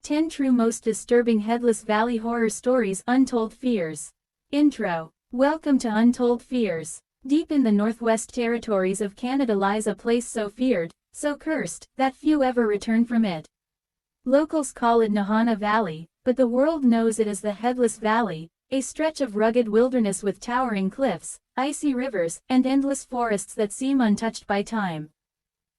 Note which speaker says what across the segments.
Speaker 1: 10 True Most Disturbing Headless Valley Horror Stories. Untold Fears. Intro. Welcome to Untold Fears. Deep in the Northwest Territories of Canada lies a place so feared, so cursed, that few ever return from it. Locals call it Nahanni Valley, but the world knows it as the Headless Valley, a stretch of rugged wilderness with towering cliffs, icy rivers, and endless forests that seem untouched by time.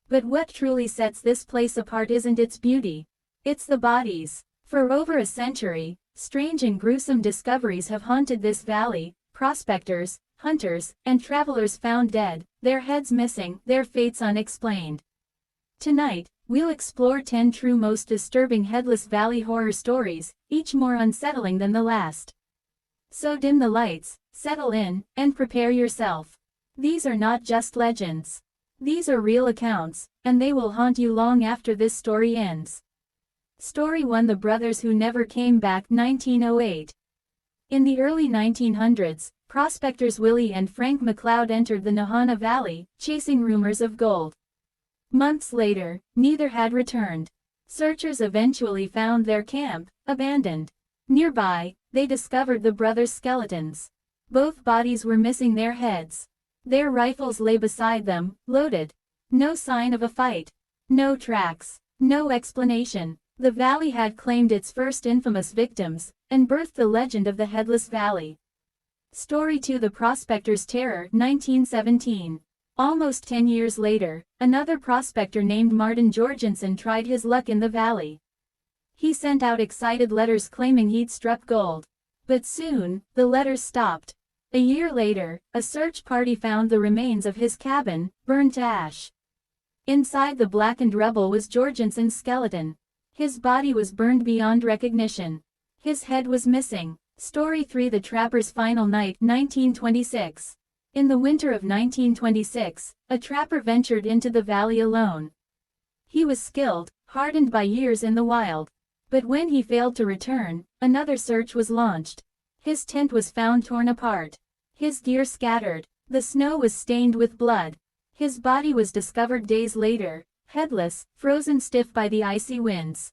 Speaker 1: But what truly sets this place apart isn't its beauty. It's the bodies. For over a century, strange and gruesome discoveries have haunted this valley. Prospectors, hunters, and travelers found dead, their heads missing, their fates unexplained. Tonight, we'll explore 10 true most disturbing Headless Valley horror stories, each more unsettling than the last. So dim the lights, settle in, and prepare yourself. These are not just legends. These are real accounts, and they will haunt you long after this story ends. Story 1: The Brothers Who Never Came Back. 1908. In the early 1900s, prospectors Willie and Frank McLeod entered the Nahanni Valley, chasing rumors of gold. Months later, neither had returned. Searchers eventually found their camp, abandoned. Nearby, they discovered the brothers' skeletons. Both bodies were missing their heads. Their rifles lay beside them, loaded. No sign of a fight. No tracks. No explanation. The valley had claimed its first infamous victims, and birthed the legend of the Headless Valley. Story 2: The Prospectors' Terror. 1917. Almost 10 years later, another prospector named Martin Jorgensen tried his luck in the valley. He sent out excited letters claiming he'd struck gold. But soon, the letters stopped. A year later, a search party found the remains of his cabin, burned to ash. Inside the blackened rubble was Jorgensen's skeleton. His body was burned beyond recognition. His head was missing. Story 3: The Trapper's Final Night. 1926. In the winter of 1926, a trapper ventured into the valley alone. He was skilled, hardened by years in the wild. But when he failed to return, another search was launched. His tent was found torn apart. His gear scattered. The snow was stained with blood. His body was discovered days later, headless, frozen stiff by the icy winds.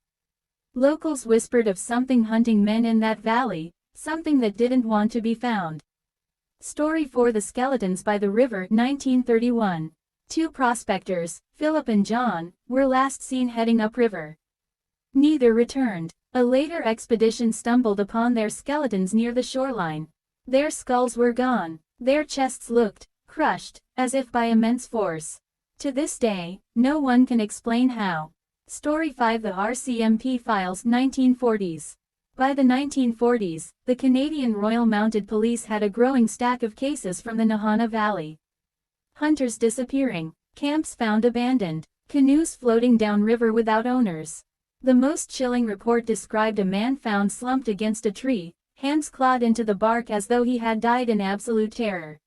Speaker 1: Locals whispered of something hunting men in that valley, something that didn't want to be found. Story 4: The Skeletons by the River. 1931. Two prospectors, Philip and John, were last seen heading upriver. Neither returned. A later expedition stumbled upon their skeletons near the shoreline. Their skulls were gone. Their chests looked crushed, as if by immense force. To this day, no one can explain how. Story 5: The RCMP Files. 1940s. By the 1940s, the Canadian Royal Mounted Police had a growing stack of cases from the Nahanni Valley. Hunters disappearing, camps found abandoned, canoes floating downriver without owners. The most chilling report described a man found slumped against a tree, hands clawed into the bark as though he had died in absolute terror.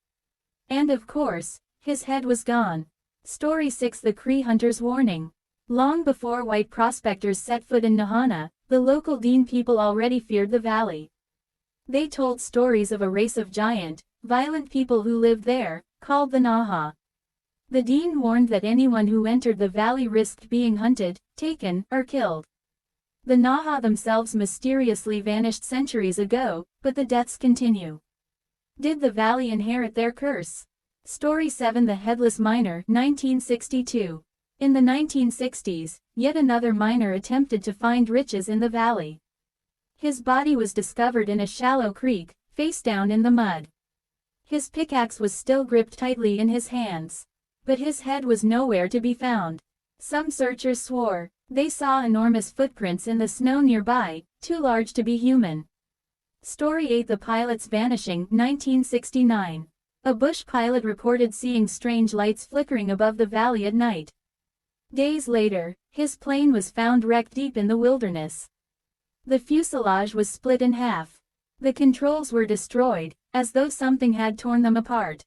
Speaker 1: And of course, his head was gone. Story 6: The Cree Hunter's Warning. Long before white prospectors set foot in Nahanni, the local Dean people already feared the valley. They told stories of a race of giant, violent people who lived there, called the Naha. The Dean warned that anyone who entered the valley risked being hunted, taken, or killed. The Naha themselves mysteriously vanished centuries ago, but the deaths continue. Did the valley inherit their curse? Story 7: The Headless Miner. 1962. In the 1960s, yet another miner attempted to find riches in the valley. His body was discovered in a shallow creek, face down in the mud. His pickaxe was still gripped tightly in his hands. But his head was nowhere to be found. Some searchers swore they saw enormous footprints in the snow nearby, too large to be human. Story 8: The Pilot's Vanishing. 1969. A bush pilot reported seeing strange lights flickering above the valley at night. Days later, his plane was found wrecked deep in the wilderness. The fuselage was split in half. The controls were destroyed, as though something had torn them apart.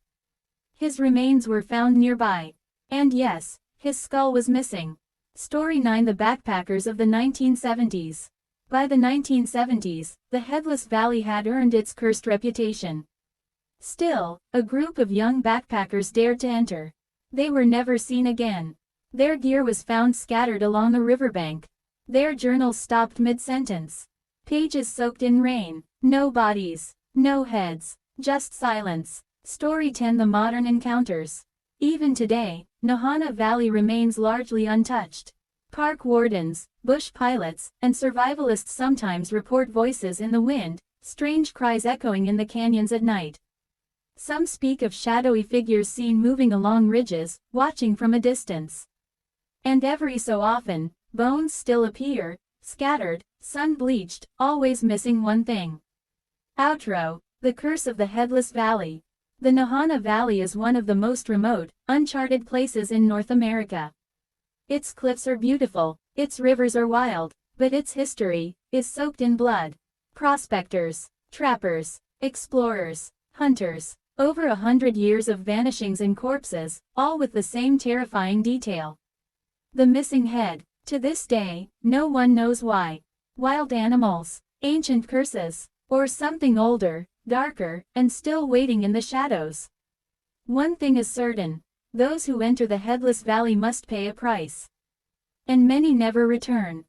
Speaker 1: His remains were found nearby. And yes, his skull was missing. Story 9: The Backpackers of the 1970s. By the 1970s, the Headless Valley had earned its cursed reputation. Still, a group of young backpackers dared to enter. They were never seen again. Their gear was found scattered along a riverbank. Their journals stopped mid-sentence. Pages soaked in rain. No bodies. No heads. Just silence. Story 10. The modern encounters. Even today, Nahanni Valley remains largely untouched. Park wardens, bush pilots, and survivalists sometimes report voices in the wind, strange cries echoing in the canyons at night. Some speak of shadowy figures seen moving along ridges, watching from a distance. And every so often, bones still appear, scattered, sun-bleached, always missing one thing. Outro: The Curse of the Headless Valley. The Nahanni Valley is one of the most remote, uncharted places in North America. Its cliffs are beautiful, its rivers are wild, but its history is soaked in blood. Prospectors, trappers, explorers, hunters, over 100 years of vanishings and corpses, all with the same terrifying detail. The missing head. To this day, no one knows why. Wild animals, ancient curses, or something older, darker, and still waiting in the shadows. One thing is certain: those who enter the Headless Valley must pay a price. And many never return.